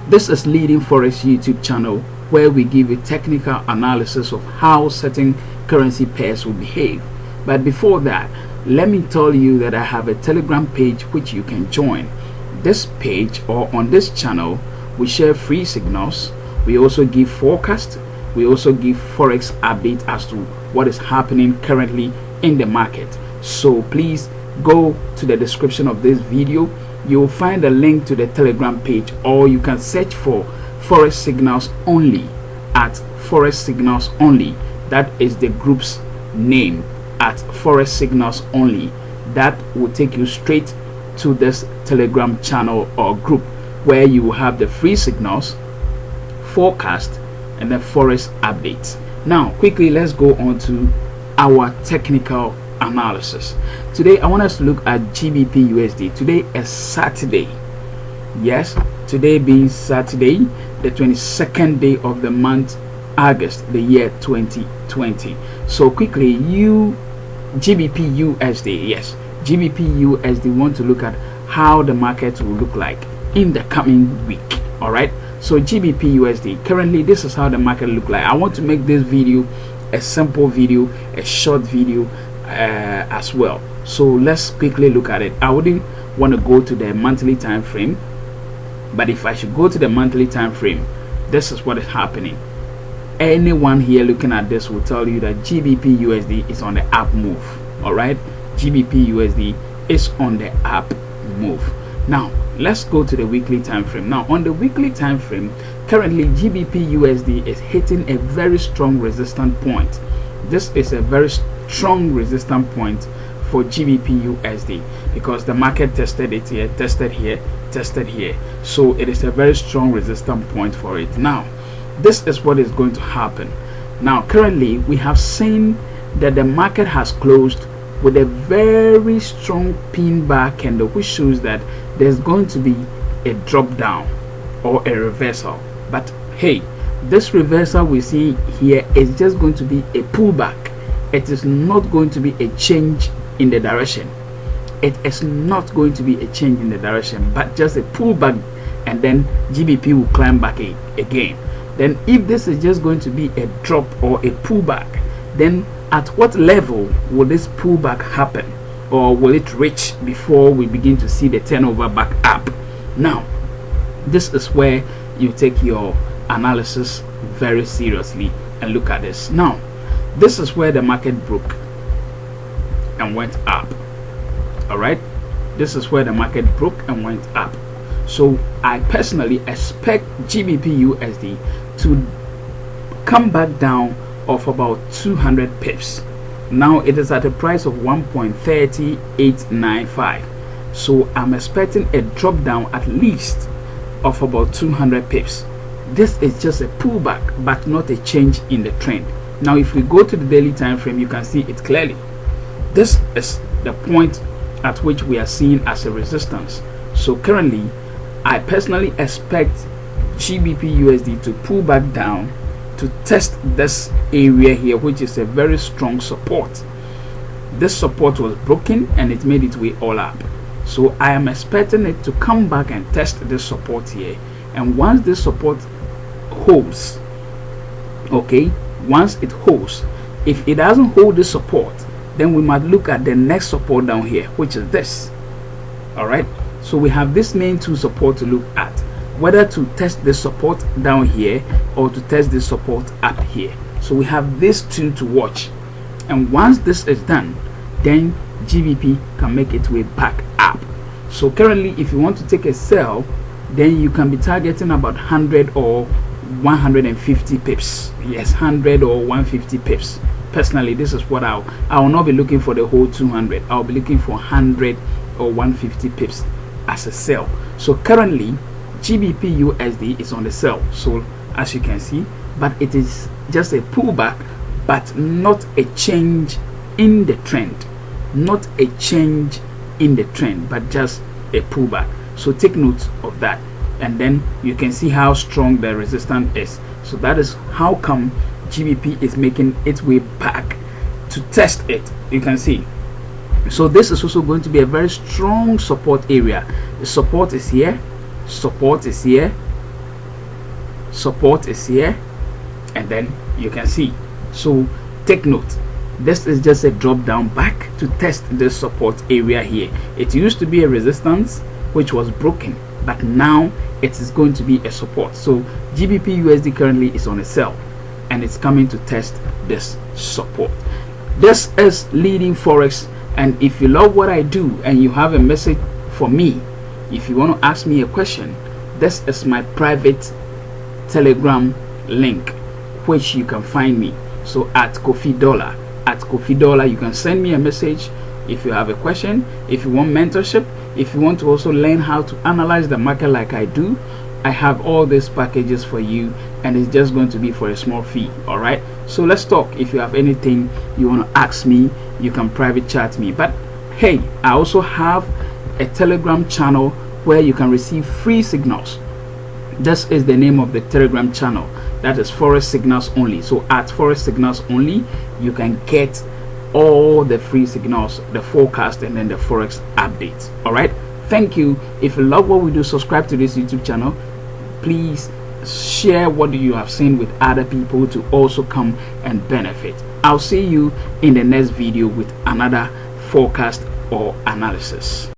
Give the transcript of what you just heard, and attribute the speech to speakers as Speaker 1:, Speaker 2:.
Speaker 1: This is Leading Forex YouTube channel, where we give a technical analysis of how certain currency pairs will behave. But before that, let me tell you that I have a Telegram page which you can join. This page, or on this channel, we share free signals. We also give forecast. We also give Forex update as to what is happening currently in the market. So please go to the description of this video. You will find a link to the Telegram page, or you can search for Forex Signals Only at Forex Signals Only. That is the group's name, at Forex Signals Only. That will take you straight to this Telegram channel or group, where you will have the free signals, forecast, and the Forex updates. Now quickly, let's go on to our technical analysis. Today I want us to look at GBPUSD. Today is Saturday. Yes, today being Saturday, the 22nd day of the month August, the year 2020. So quickly, GBPUSD, yes, GBPUSD, want to look at how the market will look like in the coming week. All right, so GBPUSD, currently this is how the market look like. I want to make this video a simple video, a short video as well. So let's quickly look at it. I wouldn't want to go to the monthly time frame, but if I should go to the monthly time frame, this is what is happening. Anyone here looking at this will tell you that GBPUSD is on the up move. All right, GBPUSD is on the up move. Now let's go to the weekly time frame. Now on the weekly time frame, currently GBPUSD is hitting a very strong resistance point. This is a very strong resistance point for GBPUSD because the market tested it here, tested here, tested here. So it is a very strong resistance point for it. Now this is what is going to happen. Now currently we have seen that the market has closed with a very strong pin bar candle, which shows that there's going to be a drop down or a reversal. But hey, this reversal we see here is just going to be a pullback. It is not going to be a change in the direction. It is not going to be a change in the direction, but just a pullback, and then GBP will climb back again. Then if this is just going to be a drop or a pullback, then at what level will this pullback happen, or will it reach before we begin to see the turnover back up? Now this is where you take your analysis very seriously and look at this. Now this is where the market broke and went up. All right, this is where the market broke and went up. So I personally expect GBPUSD to come back down of about 200 pips. Now it is at a price of 1.3895. So I'm expecting a drop down at least of about 200 pips. This is just a pullback, but not a change in the trend. Now if we go to the daily time frame, you can see it clearly. This is the point at which we are seeing as a resistance. So currently I personally expect GBPUSD to pull back down to test this area here, which is a very strong support. This support was broken and it made its way all up. So I am expecting it to come back and test this support here. And once this support holds, okay, once it holds, if it doesn't hold this support, then we might look at the next support down here, which is this. All right, so we have this main two support to look at, whether to test this support down here or to test this support up here. So we have these two to watch, and once this is done, then GBP can make its way back up. So currently if you want to take a sell, then you can be targeting about 100 or 150 pips. Yes, 100 or 150 pips. Personally, this is what I will not be looking for the whole 200. I'll be looking for 100 or 150 pips as a sell. So currently GBPUSD is on the sell, so as you can see, but it is just a pullback, but not a change in the trend. Not a change in the trend, but just a pullback. So take note of that, and then you can see how strong the resistance is. So that is how come GBP is making its way back to test it. You can see. So this is also going to be a very strong support area. The support is here, support is here, support is here, and then you can see. So take note, this is just a drop down back to test this support area here. It used to be a resistance which was broken, but now it is going to be a support. So GBPUSD currently is on a sell, and it's coming to test this support. This is Leading Forex, and if you love what I do and you have a message for me, if you want to ask me a question, this is my private Telegram link, which you can find me. So at Kofi Dollar, you can send me a message if you have a question, if you want mentorship, if you want to also learn how to analyze the market like I do. I have all these packages for you, and it's just going to be for a small fee. All right, so let's talk. If you have anything you want to ask me, you can private chat me. But hey, I also have a Telegram channel where you can receive free signals. This is the name of the Telegram channel, that is Forex Signals Only. So at Forex Signals Only, you can get all the free signals, the forecast, and then the Forex updates. All right, thank you. If you love what we do, subscribe to this YouTube channel. Please share what you have seen with other people to also come and benefit. I'll see you in the next video with another forecast or analysis.